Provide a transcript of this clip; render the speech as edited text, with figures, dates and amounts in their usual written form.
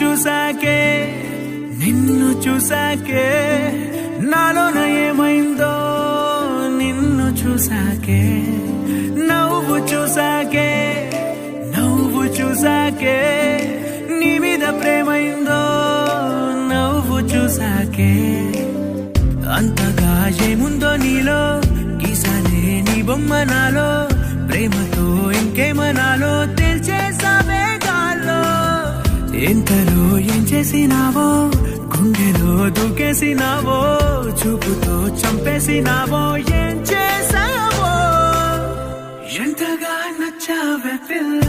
చూసాకే నిన్ను చూసాకే నాలోన ఏమైందో నిన్ను చూసాకే నువ్వు చూసాకే నీ మీద ప్రేమైందో నువ్వు చూసాకే అంతగా ఏముందో నీలో గీసానే నీ బొమ్మ నాలో ప్రేమతో ఇంకేమనాలో తెలిచేసావే గాల్లో ఎంతలో ఏం చేసినావో గుండెలో దూకేసినావో చూపుతో చంపేసినావో ఏం చేసావో ఎంతగా నచ్చావే పిల్ల